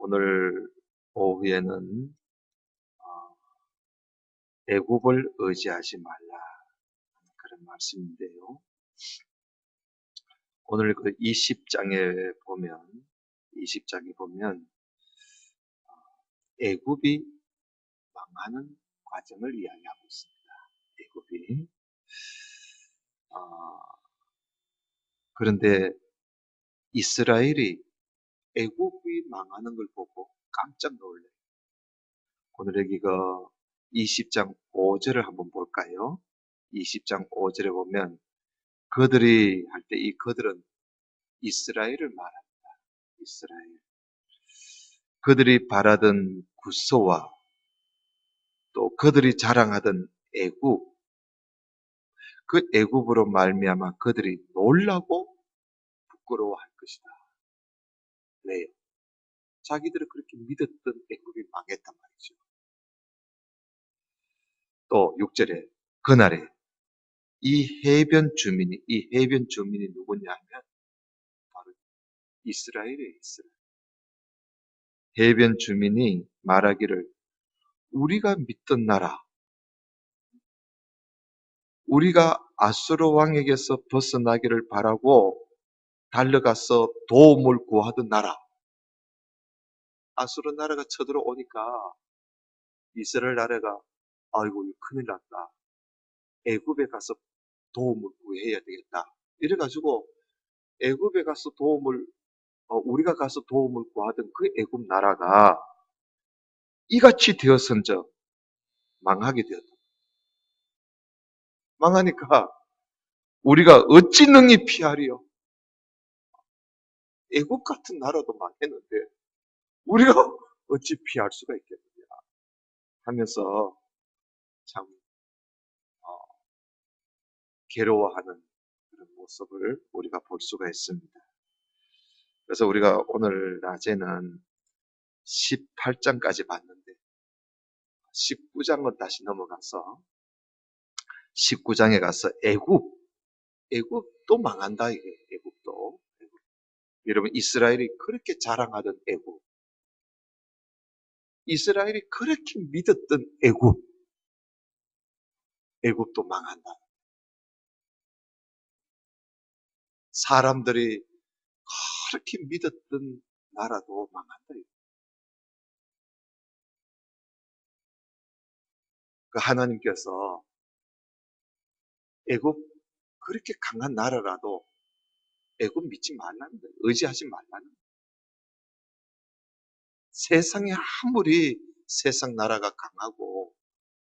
오늘 오후에는 애굽을 의지하지 말라 그런 말씀인데요. 오늘 그 20장에 보면 애굽이 망하는 과정을 이야기하고 있습니다. 애굽이 그런데 이스라엘이 애굽이 망하는 걸 보고 깜짝 놀래요. 오늘 여기가 20장 5절을 한번 볼까요? 20장 5절에 보면 그들이 할 때 이 그들은 이스라엘을 말합니다. 이스라엘. 그들이 바라던 구소와 또 그들이 자랑하던 애굽, 그 애굽으로 말미암아 그들이 놀라고 부끄러워할 것이다. 왜요? 자기들이 그렇게 믿었던 애굽이 망했단 말이죠. 또 6절에 그날에 이 해변 주민이 누구냐면 바로 이스라엘이에요. 이스라엘. 해변 주민이 말하기를 우리가 믿던 나라, 우리가 아수르 왕에게서 벗어나기를 바라고 달려가서 도움을 구하던 나라. 아수르 나라가 쳐들어오니까 이스라엘 나라가 아이고 큰일 났다. 애굽에 가서 도움을 구해야 되겠다. 이래가지고 애굽에 가서 우리가 가서 도움을 구하던 그 애굽 나라가 이같이 되어선저 망하게 되었다. 망하니까 우리가 어찌 능히 피하리요? 애굽 같은 나라도 망했는데 우리가 어찌 피할 수가 있겠느냐 하면서 참 괴로워하는 그런 모습을 우리가 볼 수가 있습니다. 그래서 우리가 오늘 낮에는 18장까지 봤는데 19장을 다시 넘어가서 19장에 가서 애굽도 망한다 이게 애굽도. 여러분 이스라엘이 그렇게 자랑하던 이스라엘이 그렇게 믿었던 애굽도 망한다. 사람들이 그렇게 믿었던 나라도 망한다. 그 하나님께서 애굽 그렇게 강한 나라라도 애굽 믿지 말라는 거예요. 의지하지 말라는 거예요. 세상에 아무리 세상 나라가 강하고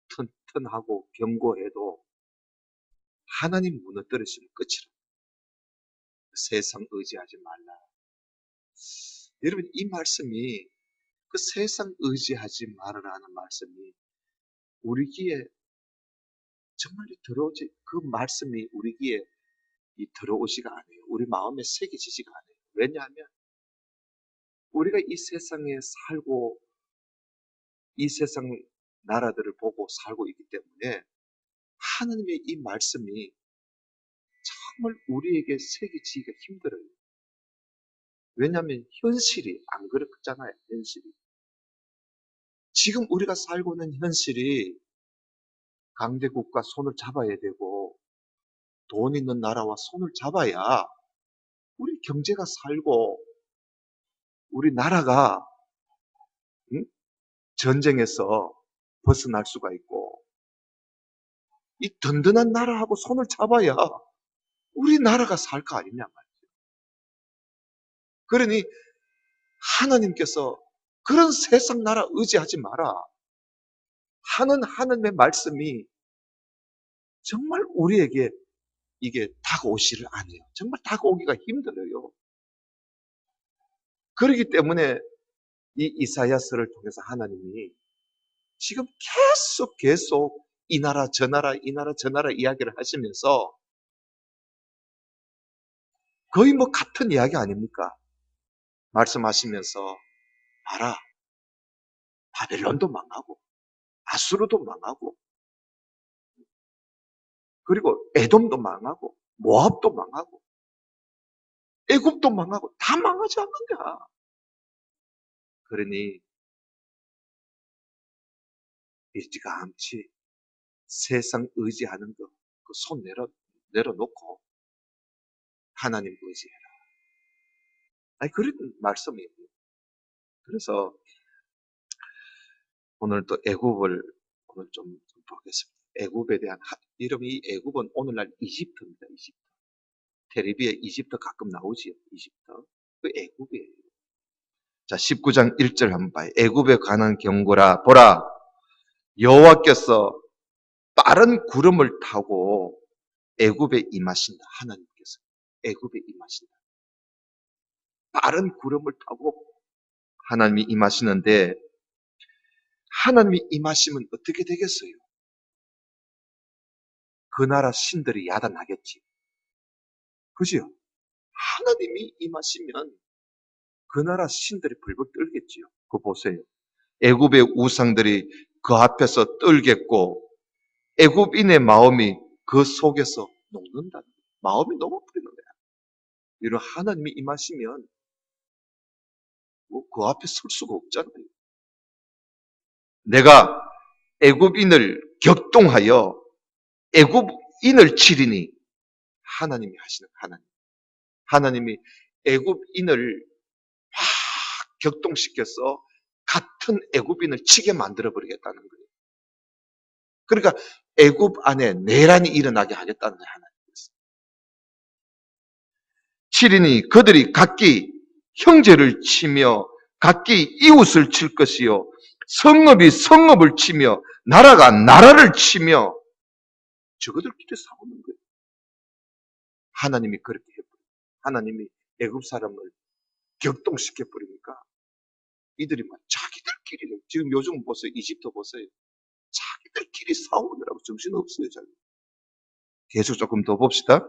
튼튼하고 견고해도 하나님 무너뜨리시면 끝이라. 세상 의지하지 말라. 여러분 이 말씀이 그 세상 의지하지 말으라는 말씀이 우리 귀에 정말 들어오지 그 말씀이 우리 귀에 들어오지가 않아요. 우리 마음에 새겨지지가 않아요. 왜냐하면 우리가 이 세상에 살고 이 세상 나라들을 보고 살고 있기 때문에 하나님의 이 말씀이 정말 우리에게 새기지기가 힘들어요. 왜냐하면 현실이 안 그렇잖아요. 현실이. 지금 우리가 살고 있는 현실이 강대국과 손을 잡아야 되고 돈 있는 나라와 손을 잡아야 우리 경제가 살고 우리 나라가 전쟁에서 벗어날 수가 있고 이 든든한 나라하고 손을 잡아야 우리나라가 살 거 아니냐 말이죠. 그러니 하나님께서 그런 세상 나라 의지하지 마라 하는 하나님의 말씀이 정말 우리에게 이게 다가오지를 않아요. 정말 다가오기가 힘들어요. 그렇기 때문에 이 이사야서를 통해서 하나님이 지금 계속 이 나라 저 나라 이 나라 저 나라 이야기를 하시면서 거의 뭐 같은 이야기 아닙니까? 말씀하시면서 봐라 바벨론도 망하고 아수르도 망하고 그리고 에돔도 망하고 모압도 망하고 애굽도 망하고 다 망하지 않는가? 그러니 일찌감치 세상 의지하는 거, 그 손 내려놓고 하나님 의지해라. 아니, 그런 말씀이에요. 그래서 오늘 또 애굽을 오늘 좀 보겠습니다. 애굽에 대한 이름이 애굽은 오늘날 이집트입니다. 이집트. 텔레비에 이집트 가끔 나오지요. 이집트. 그 애굽이에요. 자, 19장 1절 한번 봐요. 애굽에 관한 경고라. 보라, 여호와께서 빠른 구름을 타고 애굽에 임하신다. 하나님께서 애굽에 임하신다. 빠른 구름을 타고 하나님이 임하시는데, 하나님이 임하시면 어떻게 되겠어요? 그 나라 신들이 야단하겠지. 그죠? 하나님이 임하시면 그 나라 신들이 벌벌 떨겠지요. 그거 보세요. 애굽의 우상들이 그 앞에서 떨겠고, 애굽인의 마음이 그 속에서 녹는다. 마음이 녹아버리는 거야. 이런 하나님이 임하시면 그 앞에 설 수가 없잖아요. 내가 애굽인을 격동하여 애굽인을 치리니, 하나님이 하시는 하나님. 하나님이 애굽인을 확 격동시켜서 같은 애굽인을 치게 만들어 버리겠다는 거예요. 그러니까 애굽 안에 내란이 일어나게 하겠다는 거예요. 하나님께서. 치리니 그들이 각기 형제를 치며 각기 이웃을 칠 것이요, 성읍이 성읍을 치며 나라가 나라를 치며 저거들끼리 싸우는 거예요. 하나님이 그렇게 해버려요. 하나님이 애굽 사람을 격동시켜 버리니까 이들이 막 자기들끼리, 지금 요즘 보세요. 이집트 보세요. 자기들끼리 싸우느라고 정신없어요. 자기. 계속 조금 더 봅시다.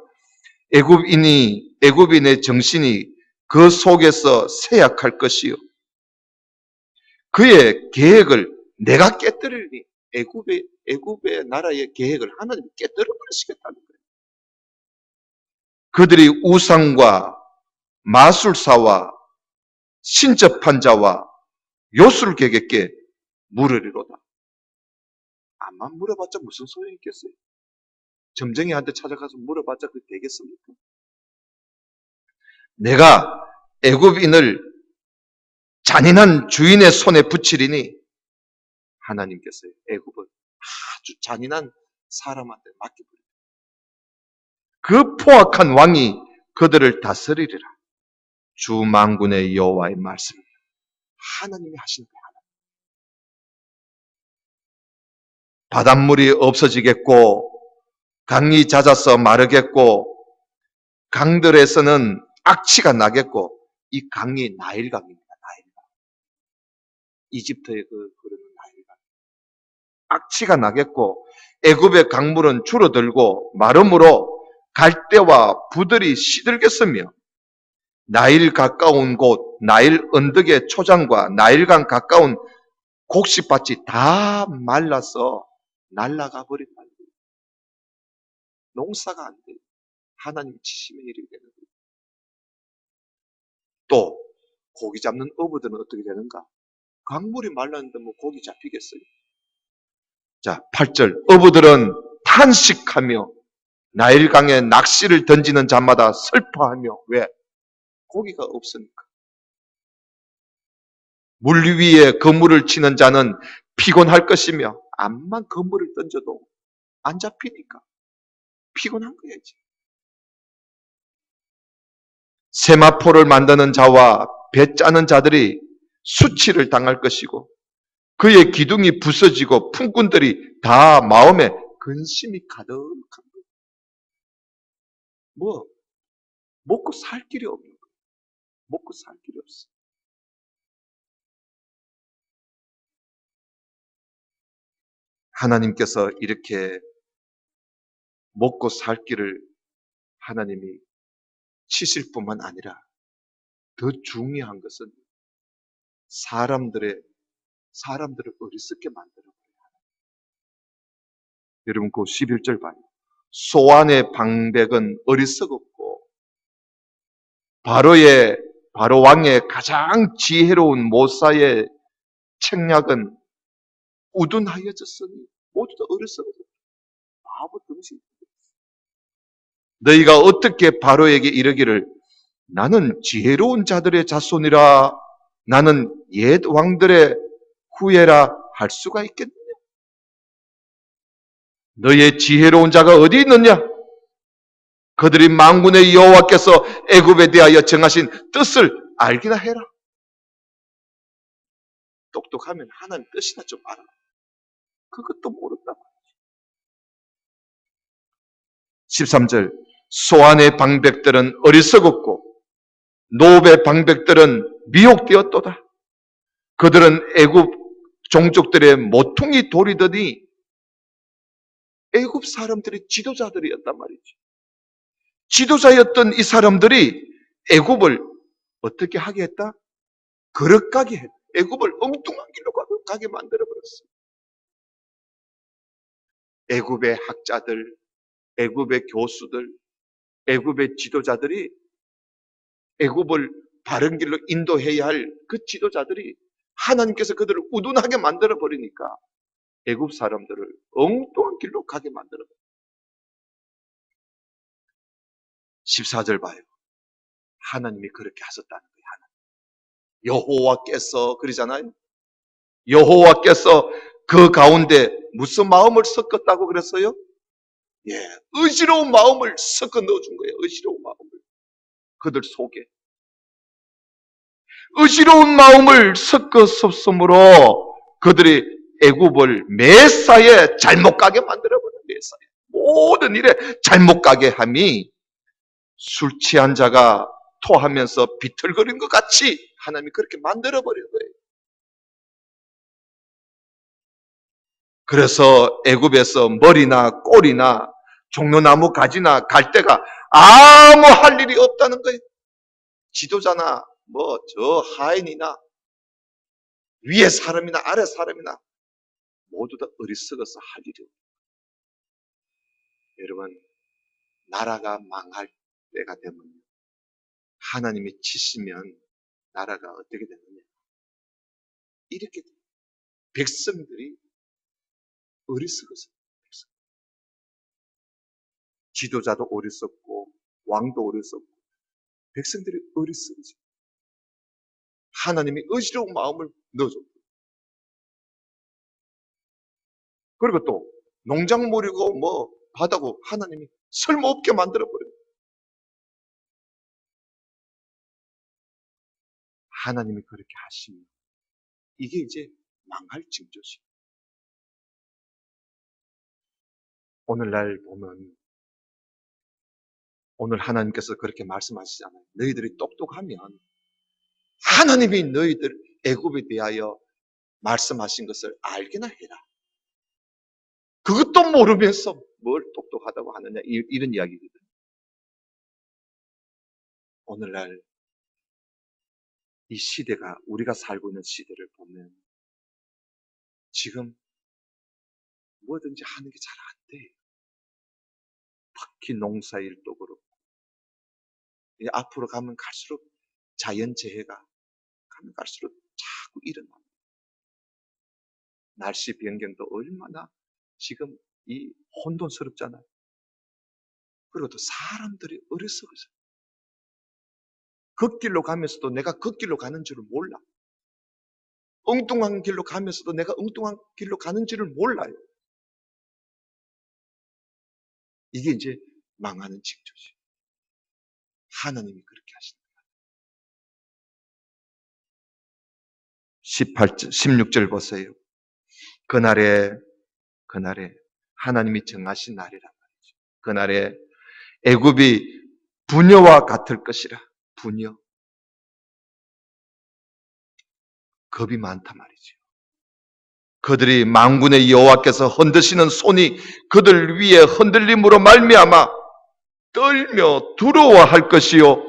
애굽인의 정신이 그 속에서 쇠약할 것이요, 그의 계획을 내가 깨뜨리니, 애굽의 나라의 계획을 하나님이 깨뜨려 버리시겠다는 거예요. 그들이 우상과 마술사와 신접한 자와 요술객에게 물으리로다. 암만 물어봤자 무슨 소용이 있겠어요? 점쟁이한테 찾아가서 물어봤자 그게 되겠습니까? 내가 애굽인을 잔인한 주인의 손에 붙이리니, 하나님께서 애굽을 아주 잔인한 사람한테 맡겨버립니다. 그 포악한 왕이 그들을 다스리리라. 주 만군의 여호와의 말씀입니다. 하나님이 하시는 거예요. 바닷물이 없어지겠고, 강이 잦아서 마르겠고, 강들에서는 악취가 나겠고, 이 강이 나일강입니다. 나일강. 이집트의 흐르는 나일강. 악취가 나겠고, 애굽의 강물은 줄어들고 마름으로 갈대와 부들이 시들겠으며, 나일 가까운 곳, 나일 언덕의 초장과 나일강 가까운 곡식밭이 다 말라서 날아가 버린다. 농사가 안 돼요. 하나님 치시면 일이 되는 거예요. 또 고기 잡는 어부들은 어떻게 되는가? 강물이 말랐는데 뭐 고기 잡히겠어요? 자, 8절. 어부들은 탄식하며 나일강에 낚시를 던지는 자마다 슬퍼하며. 왜? 고기가 없으니까. 물 위에 그물을 치는 자는 피곤할 것이며, 암만 그물을 던져도 안 잡히니까 피곤한 거야지. 세마포를 만드는 자와 배 짜는 자들이 수치를 당할 것이고, 그의 기둥이 부서지고 품꾼들이 다 마음에 근심이 가득한 거예요. 뭐 먹고 살 길이 없는 거예요. 먹고 살 길이 없어. 하나님께서 이렇게 먹고 살 길을 하나님이 치실 뿐만 아니라 더 중요한 것은 사람들을 어리석게 만들어버려요. 여러분 그 11절 봐요. 소안의 방백은 어리석었고 바로의 바로 왕의 가장 지혜로운 모사의 책략은 우둔하여졌으니 모두 다 어리석어졌다. 바보 등신. 너희가 어떻게 바로에게 이르기를 나는 지혜로운 자들의 자손이라 나는 옛 왕들의 후예라 할 수가 있겠느냐? 너희의 지혜로운 자가 어디 있느냐? 그들이 만군의 여호와께서 애굽에 대하여 정하신 뜻을 알기나 해라. 똑똑하면 하나님 뜻이나 좀 알아. 그것도 모른다. 13절 소안의 방백들은 어리석었고 노업의 방백들은 미혹되었도다. 그들은 애굽 종족들의 모퉁이 돌이더니 애굽 사람들이 지도자들이었단 말이지. 지도자였던 이 사람들이 애굽을 어떻게 하게 했다? 거룩하게 했다. 애굽을 엉뚱한 길로 가게 만들어버렸어. 애굽의 학자들, 애굽의 교수들, 애굽의 지도자들이 애굽을 바른 길로 인도해야 할 그 지도자들이 하나님께서 그들을 우둔하게 만들어버리니까 애굽 사람들을 엉뚱한 길로 가게 만들어버렸어요. 14절 봐요. 하나님이 그렇게 하셨다는 거예요. 여호와께서 그러잖아요. 여호와께서 그 가운데 무슨 마음을 섞었다고 그랬어요? 예, 의지로운 마음을 섞어 넣어준 거예요. 의지로운 마음을 그들 속에 의지로운 마음을 섞어 섭섬으로 그들이 애굽을 매사에 잘못 가게 만들어버린 매사에 모든 일에 잘못 가게 함이 술 취한 자가 토하면서 비틀거리는 것 같이 하나님이 그렇게 만들어버린 거예요. 그래서 애굽에서 머리나 꼬리나 종려나무 가지나 갈대가 아무 할 일이 없다는 거예요. 지도자나 뭐 저 하인이나 위에 사람이나 아래 사람이나 모두 다 어리석어서 할 일이 없어요. 여러분 나라가 망할 때가 되면 하나님이 치시면 나라가 어떻게 되느냐 이렇게 돼요. 백성들이 어리석어서 지도자도 어리석고 왕도 어리석고 백성들이 어리석어져. 하나님이 의지로운 마음을 넣어줬고 그리고 또 농작물이고 뭐 바다고 하나님이 쓸모없게 만들어버려요. 하나님이 그렇게 하시면 이게 이제 망할 징조지. 오늘날 보면 오늘 하나님께서 그렇게 말씀하시잖아요. 너희들이 똑똑하면 하나님이 너희들 애굽에 대하여 말씀하신 것을 알기나 해라. 그것도 모르면서 뭘 똑똑하다고 하느냐 이런 이야기거든. 오늘날 이 시대가 우리가 살고 있는 시대를 보면 지금 뭐든지 하는 게 잘 안 돼. 특히 농사일도 그렇고 이제 앞으로 가면 갈수록 자연재해가 가면 갈수록 자꾸 일어납니다. 날씨 변경도 얼마나 지금 이 혼돈스럽잖아요. 그리고 또 사람들이 어리석어서 걷길로 가면서도 내가 걷길로 가는 줄을 몰라. 엉뚱한 길로 가면서도 내가 엉뚱한 길로 가는 줄을 몰라요. 이게 이제 망하는 징조지. 하나님이 그렇게 하시는 거예요. 18절, 16절 보세요. 그날에 하나님이 정하신 날이란 말이죠. 그날에 애굽이 부녀와 같을 것이라. 부녀. 겁이 많단 말이죠. 그들이 만군의 여호와께서 흔드시는 손이 그들 위에 흔들림으로 말미암아 떨며 두려워할 것이요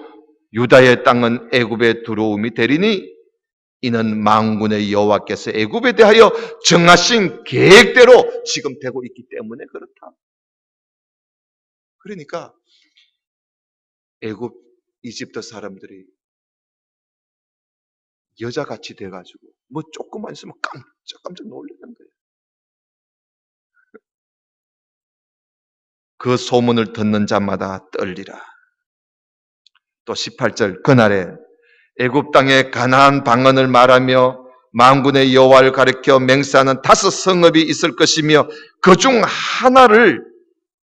유다의 땅은 애굽의 두려움이 되리니 이는 만군의 여호와께서 애굽에 대하여 정하신 계획대로 지금 되고 있기 때문에 그렇다. 그러니까 애굽 이집트 사람들이 여자같이 돼가지고 뭐 조금만 있으면 깜짝깜짝 놀라는 거예요. 그 소문을 듣는 자마다 떨리라. 또 18절 그날에 애굽 땅에 가나안 방언을 말하며 만군의 여호와를 가리켜 맹세하는 5 성읍이 있을 것이며 그 중 하나를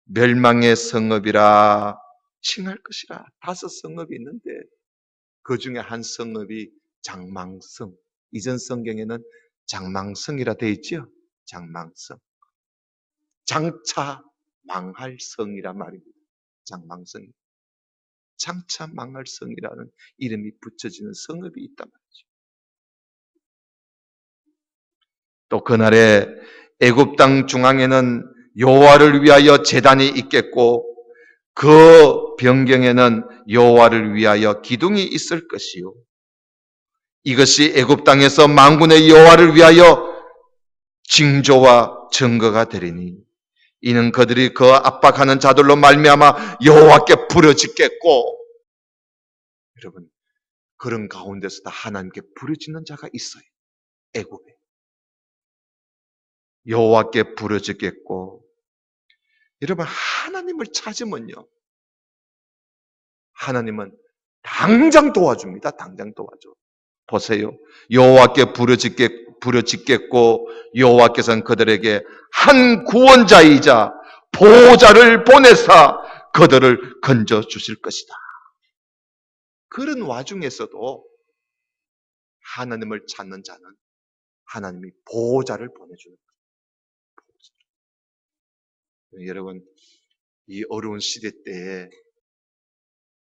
멸망의 성읍이라 칭할 것이라. 5 성읍이 있는데 그 중에 한 성읍이 장망성. 이전 성경에는 장망성이라 되어 있죠. 장망성. 장차 망할 성이란 말입니다. 장망성. 장차 망할 성이라는 이름이 붙여지는 성읍이 있단 말이죠. 또 그날에 애굽 땅 중앙에는 여호와를 위하여 제단이 있겠고 그 변경에는 여호와를 위하여 기둥이 있을 것이요. 이것이 애굽 땅에서 만군의 여호와를 위하여 징조와 증거가 되리니 이는 그들이 그 압박하는 자들로 말미암아 여호와께 부르짖겠고, 여러분 그런 가운데서 다 하나님께 부르짖는 자가 있어요. 애굽에 여호와께 부르짖겠고, 여러분 하나님을 찾으면요 하나님은 당장 도와줍니다. 당장 도와줘. 보세요. 여호와께 부르짖겠고 여호와께서는 그들에게 한 구원자이자 보호자를 보내사 그들을 건져 주실 것이다. 그런 와중에서도 하나님을 찾는 자는 하나님이 보호자를 보내주는 거예요. 여러분 이 어려운 시대 때에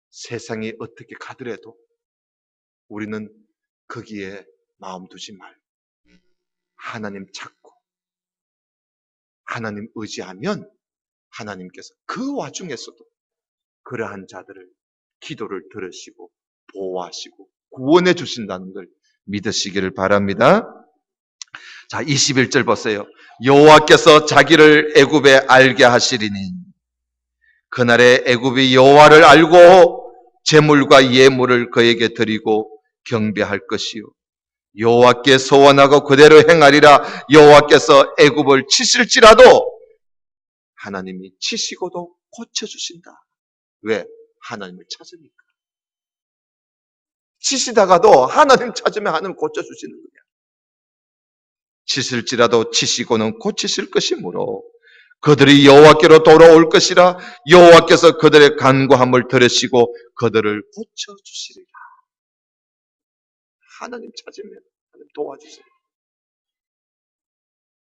세상이 어떻게 가더라도 우리는 거기에 마음 두지 말고 하나님 찾고 하나님 의지하면 하나님께서 그 와중에서도 그러한 자들을 기도를 들으시고 보호하시고 구원해 주신다는 걸 믿으시기를 바랍니다. 자, 21절 보세요. 여호와께서 자기를 애굽에 알게 하시리니 그날에 애굽이 여호와를 알고 제물과 예물을 그에게 드리고 경배할 것이요 여호와께 소원하고 그대로 행하리라. 여호와께서 애굽을 치실지라도 하나님이 치시고도 고쳐주신다. 왜? 하나님을 찾으니까. 치시다가도 하나님 찾으면 하나님 고쳐주시는 거야. 치실지라도 치시고는 고치실 것이므로 그들이 여호와께로 돌아올 것이라. 여호와께서 그들의 간구함을 들으시고 그들을 고쳐주시리라. 하나님 찾으면 하나님 도와주세요.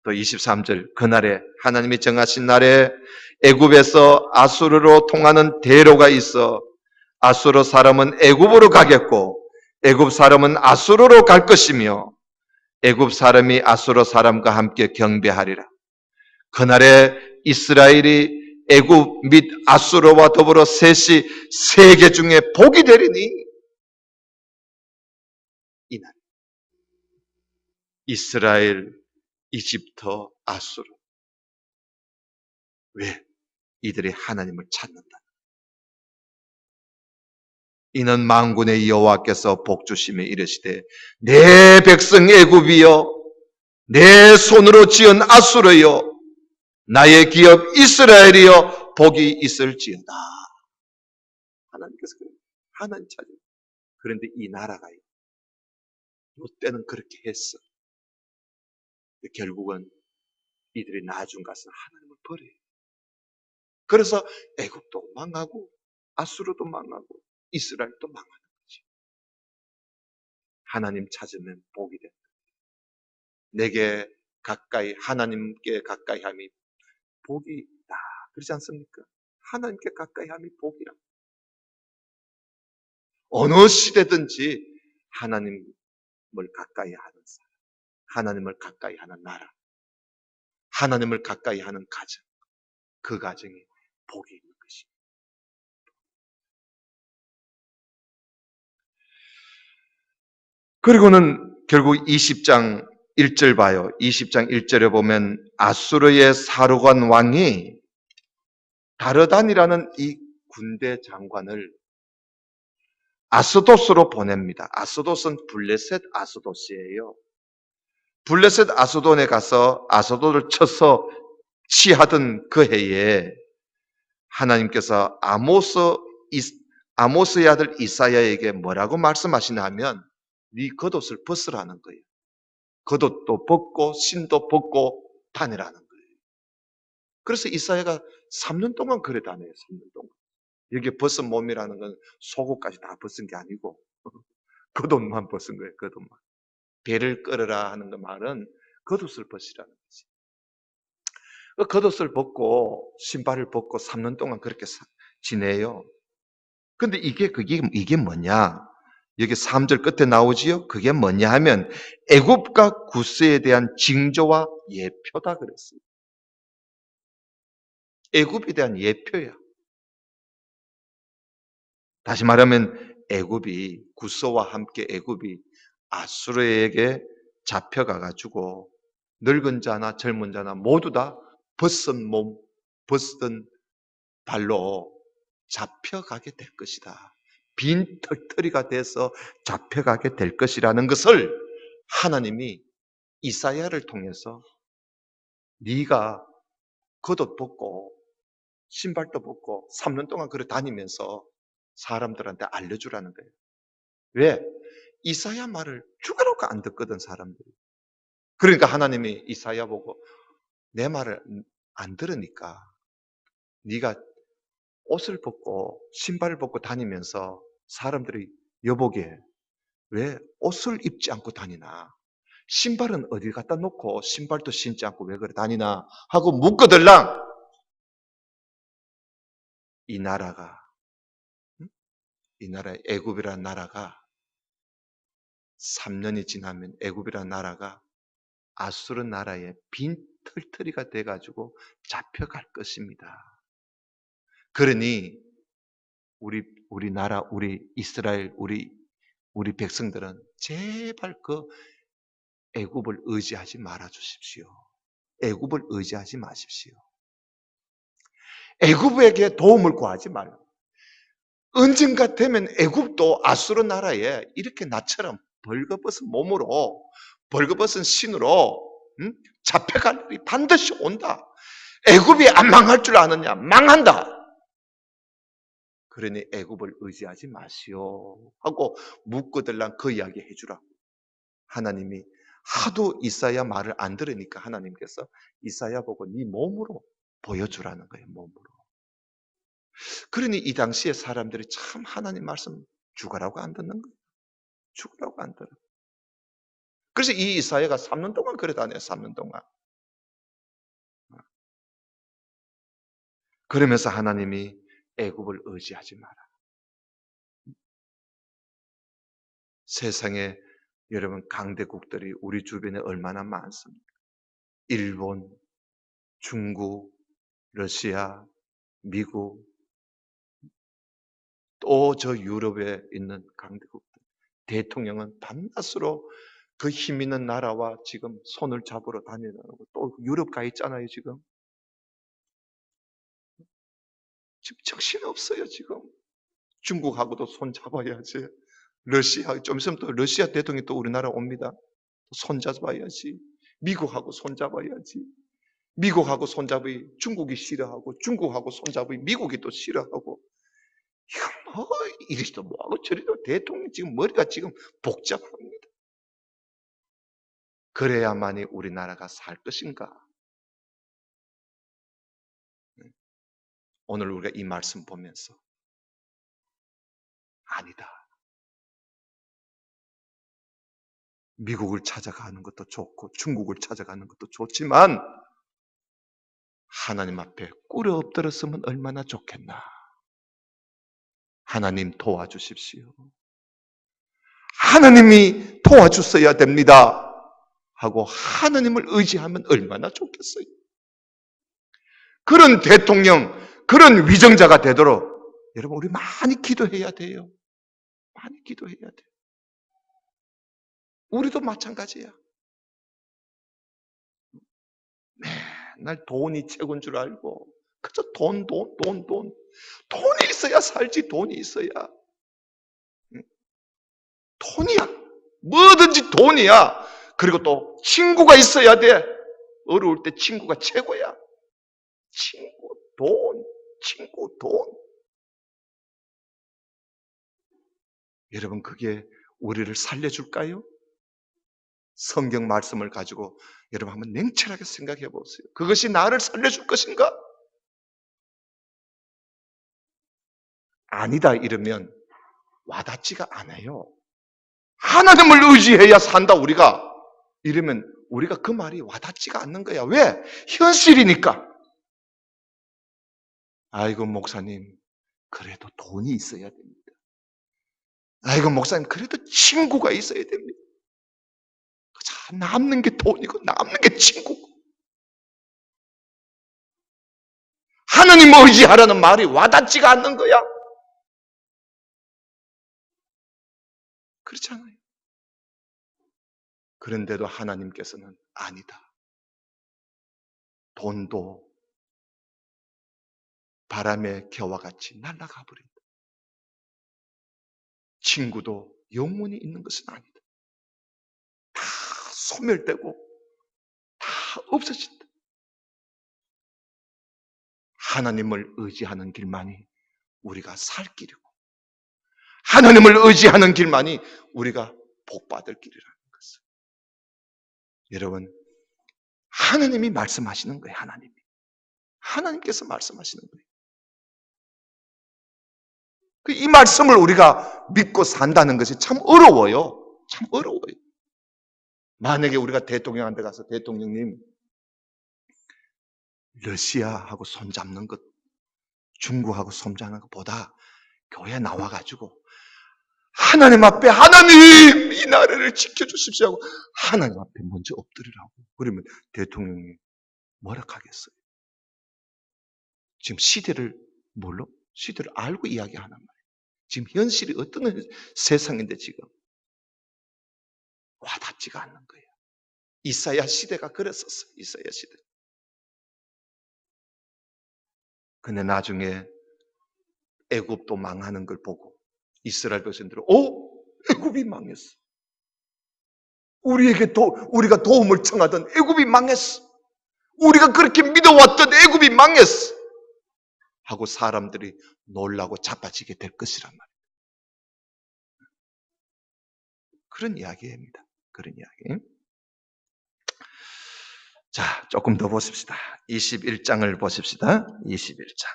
또 23절 그날에 하나님이 정하신 날에 애굽에서 아수르로 통하는 대로가 있어 아수르 사람은 애굽으로 가겠고 애굽 사람은 아수르로 갈 것이며 애굽 사람이 아수르 사람과 함께 경배하리라. 그날에 이스라엘이 애굽 및 아수르와 더불어 셋이 세계 중에 복이 되리니 이날 이스라엘, 이집트, 아수르. 왜? 이들이 하나님을 찾는다. 이는 만군의 여호와께서 복주시며 이르시되 내 백성 애굽이여 내 손으로 지은 아수르여 나의 기업 이스라엘이여 복이 있을지어다. 하나님께서 하나님 찾아요. 그런데 이 나라가 이때는 그렇게 했어. 결국은 이들이 나중 가서 하나님을 버려요. 그래서 애굽도 망하고 아수르도 망하고 이스라엘도 망하는 거지. 하나님 찾으면 복이 된다. 내게 가까이 하나님께 가까이 함이 복이 있다. 그렇지 않습니까? 하나님께 가까이 함이 복이라. 어느 시대든지 하나님을 가까이 하는 사람, 하나님을 가까이 하는 나라, 하나님을 가까이 하는 가정, 그 가정에 복이 있는 것입니다. 그리고는 결국 20장 1절 봐요. 20장 1절에 보면 아수르의 사르관 왕이 다르단이라는 이 군대 장관을 아스도스로 보냅니다. 아스도스는 블레셋 아스도스예요. 블레셋 아스돈에 가서 아스도를 쳐서 치하던 그 해에 하나님께서 아모스의 아들 이사야에게 뭐라고 말씀하시냐 하면 네 겉옷을 벗으라는 거예요. 겉옷도 벗고 신도 벗고 다니라는 거예요. 그래서 이사야가 3년 동안 그래 다녀요. 3년 동안. 여기 벗은 몸이라는 건 속옷까지 다 벗은 게 아니고 겉옷만 벗은 거예요. 겉옷만. 배를 끌어라 하는 그 말은 겉옷을 벗으라는 거지. 그 겉옷을 벗고 신발을 벗고 3년 동안 그렇게 지내요. 근데 이게 뭐냐? 여기 3절 끝에 나오지요? 그게 뭐냐 하면 애굽과 구스에 대한 징조와 예표다 그랬어요. 애굽에 대한 예표야. 다시 말하면 애굽이 구스와 함께 애굽이 아수르에게 잡혀가 가지고 늙은 자나 젊은 자나 모두 다 벗은 몸, 벗은 발로 잡혀가게 될 것이다. 빈 털터리가 돼서 잡혀가게 될 것이라는 것을 하나님이 이사야를 통해서 네가 겉옷 벗고 신발도 벗고 3년 동안 그래 다니면서 사람들한테 알려주라는 거예요. 왜? 이사야 말을 죽어놓고 안 듣거든 사람들이. 그러니까 하나님이 이사야 보고 내 말을 안 들으니까 네가 옷을 벗고 신발을 벗고 다니면서 사람들이 여보기에 왜 옷을 입지 않고 다니나? 신발은 어디 갖다 놓고 신발도 신지 않고 왜 그래 다니나? 하고 묻거들랑 이 나라가 이 나라 애굽이라는 나라가 3년이 지나면 애굽이라는 나라가 아수르 나라의 빈 털터리가 돼가지고 잡혀갈 것입니다. 그러니 우리 나라, 우리 이스라엘, 우리 백성들은 제발 그 애굽을 의지하지 말아 주십시오. 애굽을 의지하지 마십시오. 애굽에게 도움을 구하지 말라. 언젠가 되면 애굽도 아수르 나라에 이렇게 나처럼 벌거벗은 몸으로 벌거벗은 신으로 잡혀갈 일이 반드시 온다. 애굽이 안 망할 줄 아느냐? 망한다. 그러니 애굽을 의지하지 마시오 하고 묻고들랑 그 이야기 해주라고. 하나님이 하도 이사야 말을 안 들으니까 하나님께서 이사야 보고 네 몸으로 보여주라는 거예요. 몸으로. 그러니 이 당시에 사람들이 참 하나님 말씀 죽으라고 안 듣는 거예요. 죽으라고 안 들어. 그래서 이 이사야가 3년 동안 그래 다녀요. 3년 동안. 그러면서 하나님이 애굽을 의지하지 마라. 세상에 여러분 강대국들이 우리 주변에 얼마나 많습니까? 일본, 중국, 러시아, 미국, 또 저 유럽에 있는 강대국들. 대통령은 밤낮으로 그 힘 있는 나라와 지금 손을 잡으러 다니는 거. 또 유럽 가 있잖아요, 지금. 지금 정신없어요, 지금. 중국하고도 손 잡아야지. 러시아, 좀 있으면 또 러시아 대통령이 또 우리나라 옵니다. 손 잡아야지. 미국하고 손 잡아야지. 미국하고 손잡이 중국이 싫어하고 중국하고 손잡이 미국이 또 싫어하고 이거 뭐 이리도 뭐하고 저리도 대통령 지금 머리가 지금 복잡합니다. 그래야만이 우리나라가 살 것인가? 오늘 우리가 이 말씀 보면서 아니다. 미국을 찾아가는 것도 좋고 중국을 찾아가는 것도 좋지만 하나님 앞에 꿇어 엎드렸으면 얼마나 좋겠나. 하나님 도와주십시오. 하나님이 도와주셔야 됩니다. 하고 하나님을 의지하면 얼마나 좋겠어요. 그런 대통령, 그런 위정자가 되도록 여러분 우리 많이 기도해야 돼요. 많이 기도해야 돼요. 우리도 마찬가지야. 맨날 돈이 최고인 줄 알고 그저 돈. 돈이 있어야 살지, 돈이 있어야. 돈이야. 뭐든지 돈이야. 그리고 또 친구가 있어야 돼. 어려울 때 친구가 최고야. 친구, 돈, 친구, 돈. 여러분, 그게 우리를 살려줄까요? 성경 말씀을 가지고 여러분 한번 냉철하게 생각해 보세요. 그것이 나를 살려줄 것인가? 아니다 이러면 와닿지가 않아요. 하나님을 의지해야 산다 우리가. 이러면 우리가 그 말이 와닿지가 않는 거야. 왜? 현실이니까. 아이고 목사님, 그래도 돈이 있어야 됩니다. 아이고 목사님, 그래도 친구가 있어야 됩니다. 자, 남는 게 돈이고 남는 게 친구고. 하나님 의지하라는 말이 와닿지가 않는 거야. 그렇잖아요. 그런데도 하나님께서는 아니다. 돈도 바람의 겨와 같이 날아가 버린다. 친구도 영원히 있는 것은 아니다. 다 소멸되고 다 없어진다. 하나님을 의지하는 길만이 우리가 살 길이고 하나님을 의지하는 길만이 우리가 복받을 길이라는 것을. 여러분, 하나님이 말씀하시는 거예요. 하나님께서 말씀하시는 거예요. 이 말씀을 우리가 믿고 산다는 것이 참 어려워요. 참 어려워요. 만약에 우리가 대통령한테 가서 대통령님, 러시아하고 손잡는 것, 중국하고 손잡는 것보다 교회 나와가지고 하나님 앞에 하나님 이 나라를 지켜주십시오 하고 하나님 앞에 먼저 엎드리라고. 그러면 대통령이 뭐라 하겠어요? 지금 시대를 뭘로? 시대를 알고 이야기하는 말이에요. 지금 현실이 어떤 세상인데 지금 와닿지가 않는 거예요. 이사야 시대가 그랬었어요. 이사야 시대. 근데 나중에 애굽도 망하는 걸 보고 이스라엘 백성들은 애굽이 망했어. 우리가 도움을 청하던 애굽이 망했어. 우리가 그렇게 믿어왔던 애굽이 망했어. 하고 사람들이 놀라고 자빠지게 될 것이란 말이에요. 그런 이야기입니다. 그런 이야기. 자, 조금 더 보십시다. 21장을 보십시다. 21장.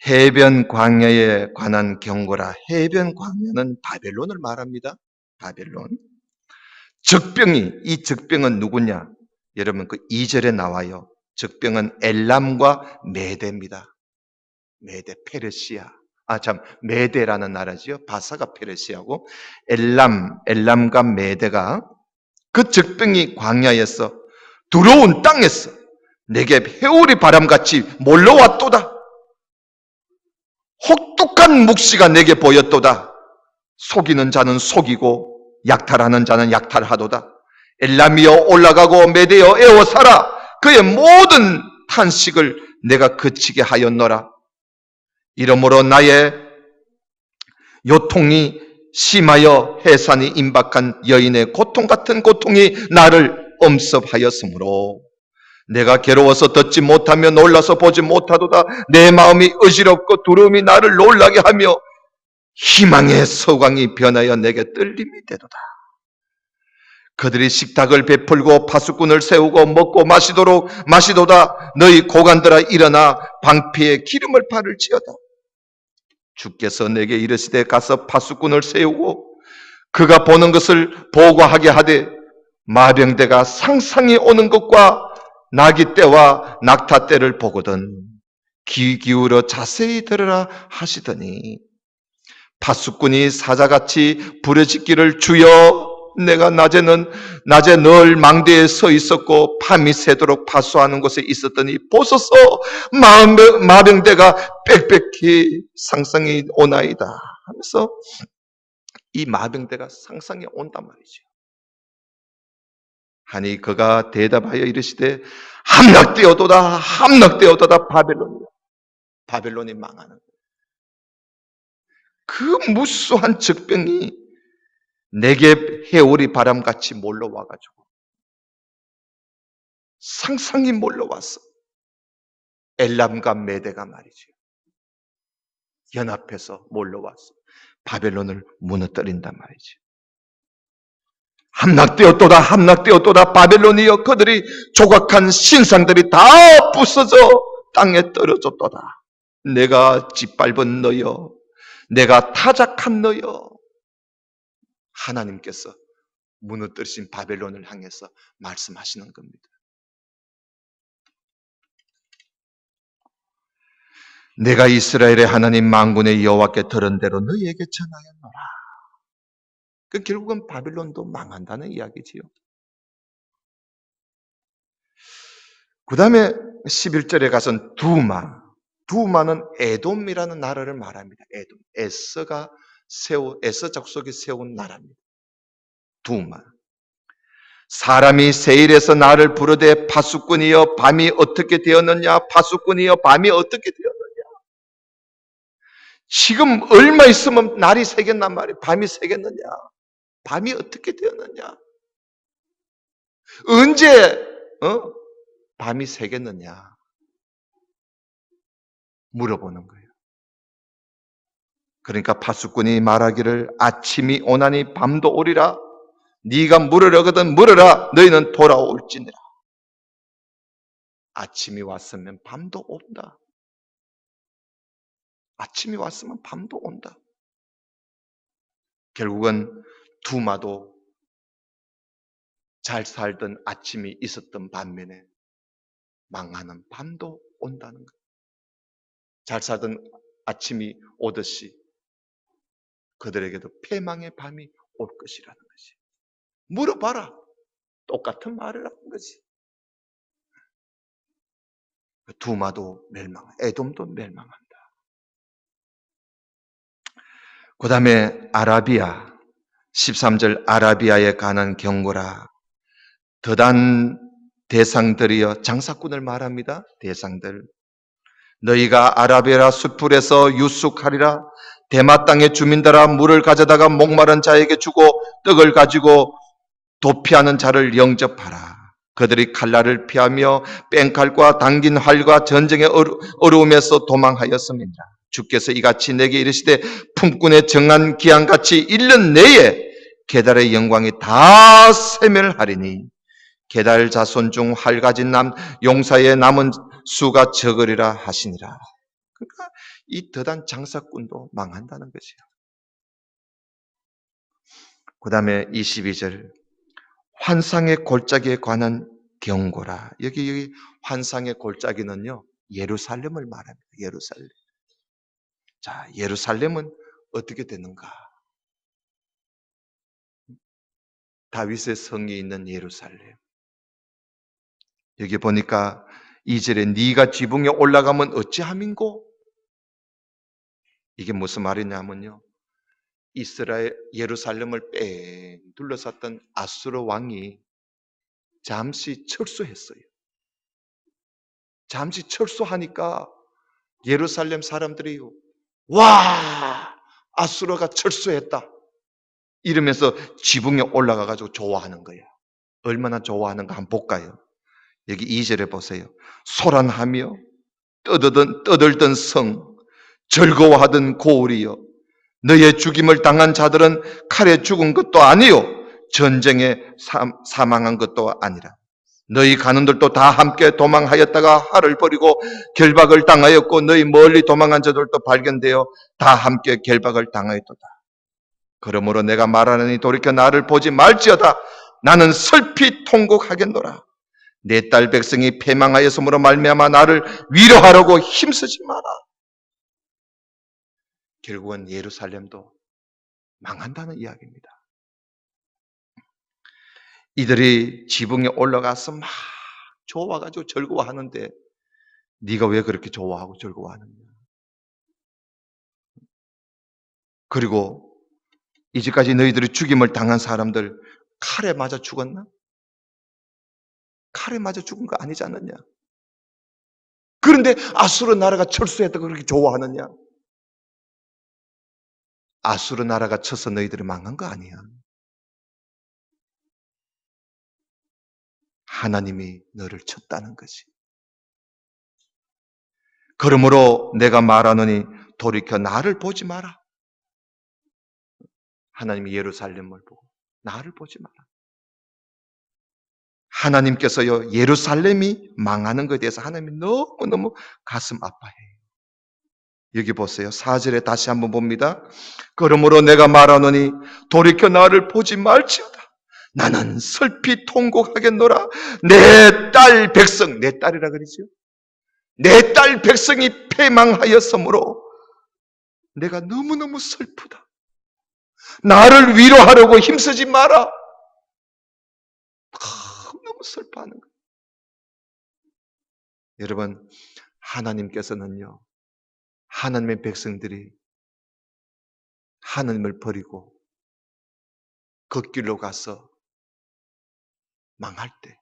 해변 광야에 관한 경고라. 해변 광야는 바벨론을 말합니다. 바벨론. 이 적병은 누구냐? 여러분, 그 2절에 나와요. 적병은 엘람과 메대입니다. 메대, 페르시아. 메대라는 나라지요. 바사가 페르시아고, 엘람과 메대가 그 적병이 광야에서 두려운 땅에서 내게 회오리 바람같이 몰려왔도다. 혹독한 묵시가 내게 보였도다. 속이는 자는 속이고 약탈하는 자는 약탈하도다. 엘람이여 올라가고 메대여 에워 살아. 그의 모든 탄식을 내가 그치게 하였노라. 이러므로 나의 요통이 심하여 해산이 임박한 여인의 고통 같은 고통이 나를 엄습하였으므로 내가 괴로워서 듣지 못하며 놀라서 보지 못하도다. 내 마음이 어지럽고 두려움이 나를 놀라게 하며 희망의 서광이 변하여 내게 떨림이 되도다. 그들이 식탁을 베풀고 파수꾼을 세우고 먹고 마시도다. 너희 고관들아 일어나 방피에 기름을 바를지어다. 주께서 내게 이르시되 가서 파수꾼을 세우고 그가 보는 것을 보고하게 하되 마병대가 상상이 오는 것과 나기 때와 낙타 때를 보거든 귀 기울여 자세히 들으라 하시더니 파수꾼이 사자같이 부르짖기를 주여 내가 낮에 늘 망대에 서 있었고 밤이 새도록 파수하는 곳에 있었더니 보소서 마병대가 빽빽히 상상이 오나이다 하면서 이 마병대가 상상이 온단 말이죠. 하니 그가 대답하여 이르시되 함락되어도다 바벨론이 망하는 그 무수한 적병이 내게 해오리 바람같이 몰려와가지고 상상이 몰려왔어. 엘람과 메대가 말이죠. 연합해서 몰려왔어. 바벨론을 무너뜨린단 말이지. 함락되었도다 함락되었도다 바벨론이여 그들이 조각한 신상들이 다 부서져 땅에 떨어졌도다. 내가 짓밟은 너여 내가 타작한 너여. 하나님께서 무너뜨리신 바벨론을 향해서 말씀하시는 겁니다. 내가 이스라엘의 하나님 만군의 여호와께 들은 대로 너희에게 전하였노라. 그 결국은 바벨론도 망한다는 이야기지요. 그 다음에 11절에 가서는 두마는 에돔이라는 나라를 말합니다. 에돔. 에서 족속이 세운 나라입니다. 두마. 사람이 세일에서 나를 부르되 파수꾼이여 밤이 어떻게 되었느냐 파수꾼이여 밤이 어떻게 되었느냐. 지금 얼마 있으면 날이 새겠단 말이에요. 밤이 새겠느냐. 밤이 어떻게 되었느냐. 언제 밤이 새겠느냐 물어보는 거예요. 그러니까 파수꾼이 말하기를 아침이 오나니 밤도 오리라. 네가 물으려거든 물으라. 너희는 돌아올지니라. 아침이 왔으면 밤도 온다. 아침이 왔으면 밤도 온다. 결국은 두마도 잘 살던 아침이 있었던 반면에 망하는 밤도 온다는 거예요. 잘 살던 아침이 오듯이 그들에게도 패망의 밤이 올 것이라는 것이. 물어봐라. 똑같은 말을 하는 거지. 두마도 에돔도 멸망한다. 그 다음에 아라비아, 13절 아라비아에 관한 경고라. 더단 대상들이여, 장사꾼을 말합니다. 대상들. 너희가 아라비아 숯불에서 유숙하리라. 대마 땅의 주민들아 물을 가져다가 목마른 자에게 주고 떡을 가지고 도피하는 자를 영접하라. 그들이 칼날을 피하며 뺑칼과 당긴 활과 전쟁의 어려움에서 도망하였습니다. 주께서 이같이 내게 이르시되 품꾼의 정한 기한같이 1년 내에 게달의 영광이 다 세멸하리니 게달 자손 중 활 가진 용사의 남은 수가 적으리라 하시니라. 그러니까 이 더단 장사꾼도 망한다는 것이에요. 그 다음에 22절 환상의 골짜기에 관한 경고라. 여기 환상의 골짜기는요 예루살렘을 말합니다. 예루살렘. 자, 예루살렘은 어떻게 되는가? 다윗의 성이 있는 예루살렘. 여기 보니까 2절에 네가 지붕에 올라가면 어찌함인고? 이게 무슨 말이냐면요. 이스라엘 예루살렘을 뺑 둘러쌌던 아수르 왕이 잠시 철수했어요. 잠시 철수하니까 예루살렘 사람들이 와! 아수르가 철수했다. 이러면서 지붕에 올라가가지고 좋아하는 거예요. 얼마나 좋아하는가 한번 볼까요? 여기 2절에 보세요. 소란하며 떠들던 성, 즐거워하던 고울이여. 너의 죽임을 당한 자들은 칼에 죽은 것도 아니요 전쟁에 사망한 것도 아니라 너희 가는들도 다 함께 도망하였다가 활을 버리고 결박을 당하였고 너희 멀리 도망한 자들도 발견되어 다 함께 결박을 당하였도다. 그러므로 내가 말하느니 돌이켜 나를 보지 말지어다. 나는 슬피 통곡하겠노라. 내 딸 백성이 패망하였으므로 말미암아 나를 위로하려고 힘쓰지 마라. 결국은 예루살렘도 망한다는 이야기입니다. 이들이 지붕에 올라가서 막 좋아가지고 즐거워하는데 네가 왜 그렇게 좋아하고 즐거워하느냐. 그리고 이제까지 너희들이 죽임을 당한 사람들 칼에 맞아 죽었나? 칼에 맞아 죽은 거 아니지 않느냐? 그런데 아수르 나라가 철수했다고 그렇게 좋아하느냐? 아수르 나라가 쳐서 너희들이 망한 거 아니야. 하나님이 너를 쳤다는 것이. 그러므로 내가 말하노니 돌이켜 나를 보지 마라. 하나님이 예루살렘을 보고 나를 보지 마라. 하나님께서요, 예루살렘이 망하는 것에 대해서 하나님이 너무너무 가슴 아파해요. 여기 보세요. 4절에 다시 한번 봅니다. 그러므로 내가 말하노니 돌이켜 나를 보지 말지어다. 나는 슬피 통곡하겠노라. 내 딸 백성, 내 딸이라 그러죠. 내 딸 백성이 패망하였으므로 내가 너무너무 슬프다. 나를 위로하려고 힘쓰지 마라. 너무 슬퍼하는 거예요. 여러분, 하나님께서는요, 하나님의 백성들이 하나님을 버리고 걷길로 가서 망할 때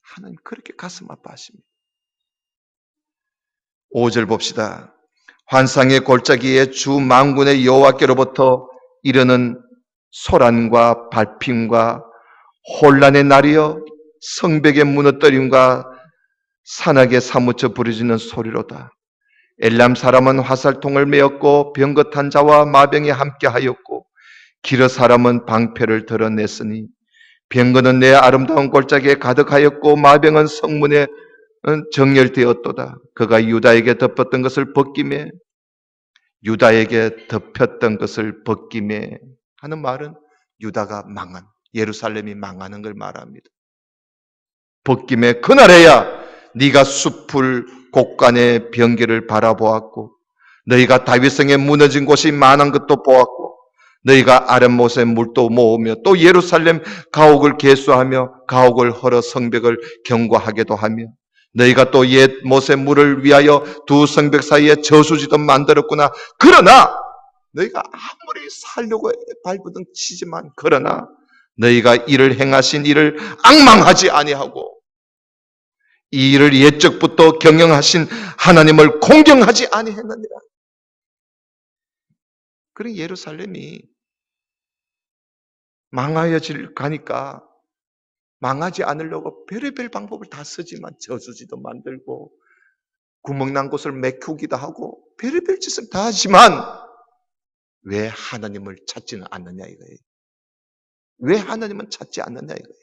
하나님 그렇게 가슴 아파하십니다. 5절 봅시다. 환상의 골짜기에 주 만군의 여호와께로부터 이르는 소란과 발핌과 혼란의 날이여 성벽의 무너뜨림과 산악에 사무쳐 부르짖는 소리로다. 엘람 사람은 화살통을 메었고 병거탄 자와 마병이 함께하였고 기르 사람은 방패를 드러냈으니 병거는 내 아름다운 골짜기에 가득하였고 마병은 성문에 정렬되었도다. 그가 유다에게 덮었던 것을 벗김에 하는 말은 유다가 망한, 예루살렘이 망하는 걸 말합니다. 벗김에 그날에야 네가 숲을 곳간의 병기를 바라보았고 너희가 다윗성에 무너진 곳이 많은 것도 보았고 너희가 아랫못에 물도 모으며 또 예루살렘 가옥을 개수하며 가옥을 헐어 성벽을 견고하게도 하며 너희가 또 옛 못의 물을 위하여 두 성벽 사이에 저수지도 만들었구나. 그러나 너희가 아무리 살려고 발버둥 치지만 그러나 너희가 이를 행하신 이를 앙망하지 아니하고 이 일을 옛적부터 경영하신 하나님을 공경하지 아니했느니라. 그래 예루살렘이 망하여질 가니까 망하지 않으려고 별의별 방법을 다 쓰지만 저수지도 만들고 구멍난 곳을 메꾸기도 하고 별의별 짓을 다 하지만 왜 하나님을 찾지는 않느냐 이거예요. 왜 하나님은 찾지 않느냐 이거예요.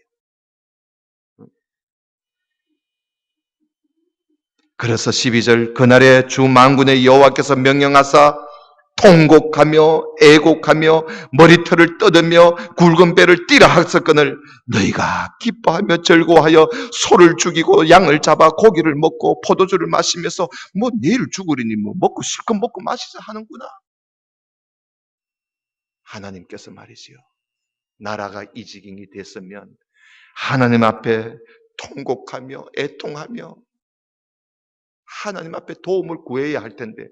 그래서 12절 그날에 주 만군의 여호와께서 명령하사 통곡하며 애곡하며 머리털을 뜯으며 굵은 배를 띠라 하셨거늘 너희가 기뻐하며 즐거워하여 소를 죽이고 양을 잡아 고기를 먹고 포도주를 마시면서 뭐 내일 죽으리니 뭐 먹고 실컷 먹고 마시자 하는구나. 하나님께서 말이지요. 나라가 이 지경이 됐으면 하나님 앞에 통곡하며 애통하며 하나님 앞에 도움을 구해야 할 텐데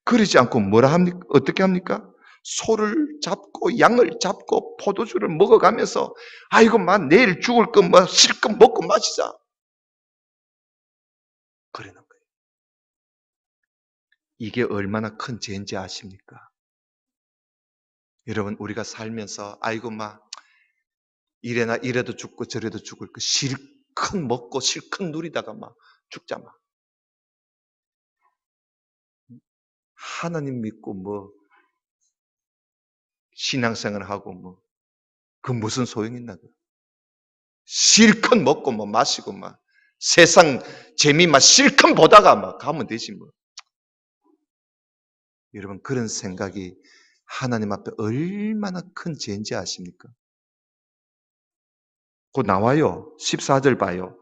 그러지 않고 뭐라 합니까? 어떻게 합니까? 소를 잡고 양을 잡고 포도주를 먹어가면서 아이고 만 내일 죽을 거 뭐 실컷 먹고 마시자 그러는 거예요. 이게 얼마나 큰 죄인지 아십니까? 여러분 우리가 살면서 아이고 막 이래나 이래도 죽고 저래도 죽을 거 실컷 먹고 실컷 누리다가 막 죽자 막 하나님 믿고 뭐 신앙생활 하고 뭐 그 무슨 소용이 있나? 실컷 먹고 뭐 마시고 막 세상 재미만 실컷 보다가 막 가면 되지 뭐. 여러분 그런 생각이 하나님 앞에 얼마나 큰 죄인지 아십니까? 곧 나와요. 14절 봐요.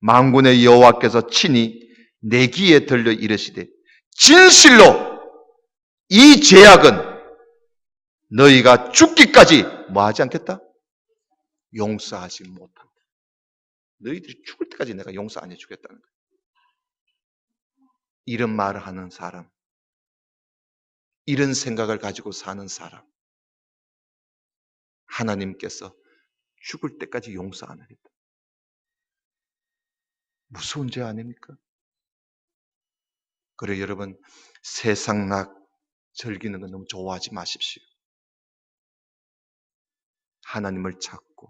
만군의 여호와께서 친히 내 귀에 들려 이르시되 진실로 이 죄악은 너희가 죽기까지 뭐 하지 않겠다? 용서하지 못한다. 너희들이 죽을 때까지 내가 용서 안 해주겠다는 거예요. 이런 말을 하는 사람, 이런 생각을 가지고 사는 사람, 하나님께서 죽을 때까지 용서 안 하겠다. 무서운 죄 아닙니까? 그래 여러분 세상 낙 즐기는 거 너무 좋아하지 마십시오. 하나님을 찾고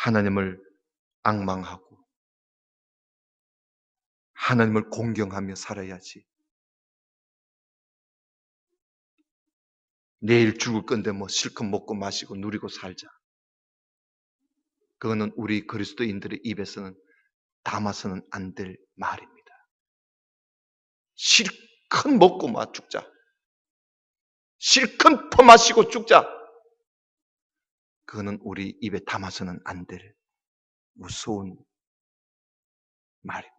하나님을 앙망하고 하나님을 공경하며 살아야지. 내일 죽을 건데 뭐 실컷 먹고 마시고 누리고 살자. 그거는 우리 그리스도인들의 입에서는 담아서는 안 될 말입니다. 실컷 먹고 마 죽자. 실컷 퍼마시고 죽자. 그거는 우리 입에 담아서는 안 될 무서운 말입니다.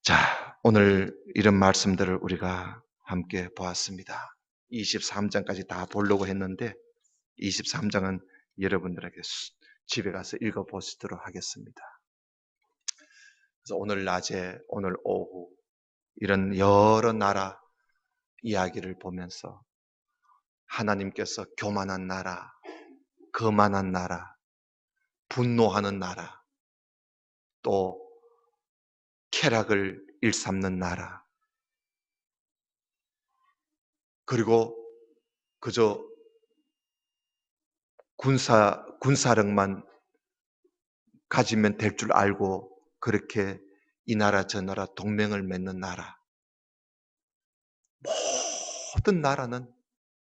자, 오늘 이런 말씀들을 우리가 함께 보았습니다. 23장까지 다 보려고 했는데 23장은 여러분들에게 집에 가서 읽어보시도록 하겠습니다. 그래서 오늘 낮에, 오늘 오후 이런 여러 나라 이야기를 보면서 하나님께서 교만한 나라, 거만한 나라, 분노하는 나라, 또 쾌락을 일삼는 나라, 그리고 그저 군사력만 가지면 될 줄 알고 그렇게 이 나라 저 나라 동맹을 맺는 나라, 모든 나라는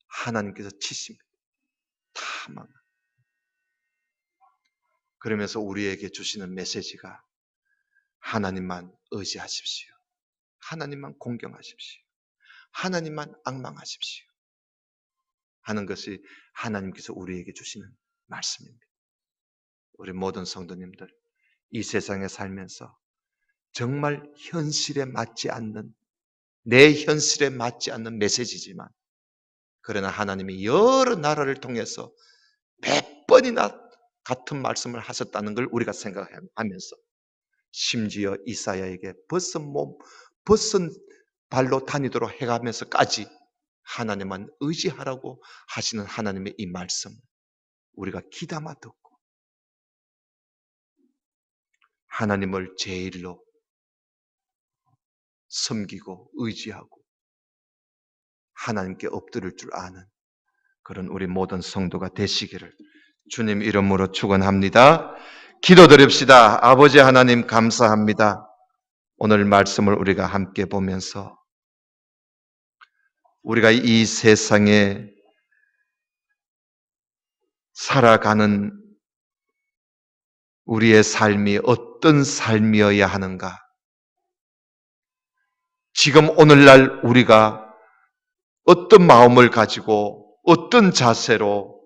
하나님께서 치십니다. 다 망. 그러면서 우리에게 주시는 메시지가 하나님만 의지하십시오. 하나님만 공경하십시오. 하나님만 앙망하십시오. 하는 것이 하나님께서 우리에게 주시는 말씀입니다. 우리 모든 성도님들, 이 세상에 살면서 정말 현실에 맞지 않는, 내 현실에 맞지 않는 메시지지만, 그러나 하나님이 여러 나라를 통해서 몇 번이나 같은 말씀을 하셨다는 걸 우리가 생각하면서, 심지어 이사야에게 벗은 발로 다니도록 해가면서까지 하나님만 의지하라고 하시는 하나님의 이 말씀, 우리가 귀담아 듣고 하나님을 제일로 섬기고 의지하고 하나님께 엎드릴 줄 아는 그런 우리 모든 성도가 되시기를 주님 이름으로 축원합니다. 기도드립시다. 아버지 하나님 감사합니다. 오늘 말씀을 우리가 함께 보면서 우리가 이 세상에 살아가는 우리의 삶이 어떤 삶이어야 하는가? 지금 오늘날 우리가 어떤 마음을 가지고 어떤 자세로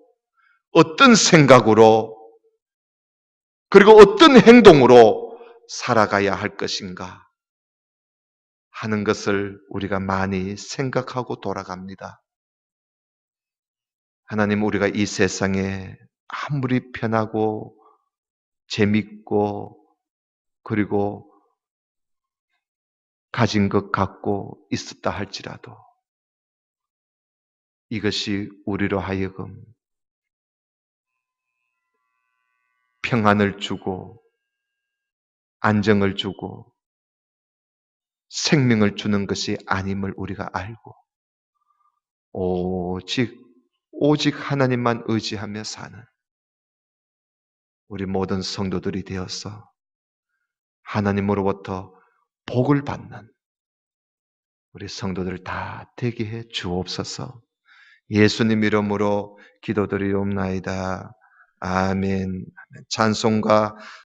어떤 생각으로 그리고 어떤 행동으로 살아가야 할 것인가 하는 것을 우리가 많이 생각하고 돌아갑니다. 하나님, 우리가 이 세상에 아무리 편하고 재밌고 그리고 가진 것 같고 있었다 할지라도 이것이 우리로 하여금 평안을 주고 안정을 주고 생명을 주는 것이 아님을 우리가 알고 오직 하나님만 의지하며 사는 우리 모든 성도들이 되어서 하나님으로부터 복을 받는 우리 성도들 다 되게 해 주옵소서. 예수님 이름으로 기도드리옵나이다. 아멘. 찬송가